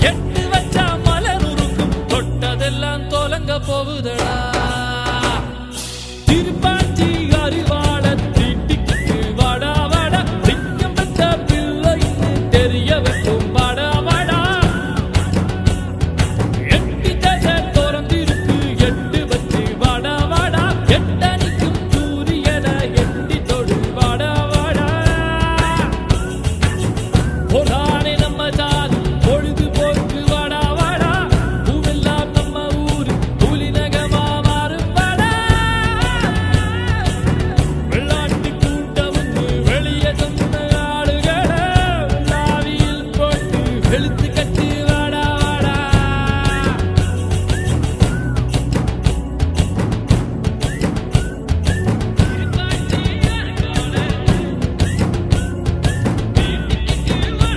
எட்டு வச்சா மலர் உருக்கும் தொட்டதெல்லாம் தொலங்க போகுதடா திருப்பாச்சி அறிவாள தீட்டிக்கு வாடா வாடா சிங்கம் வச்ச பிள்ளைன்னு தெரிய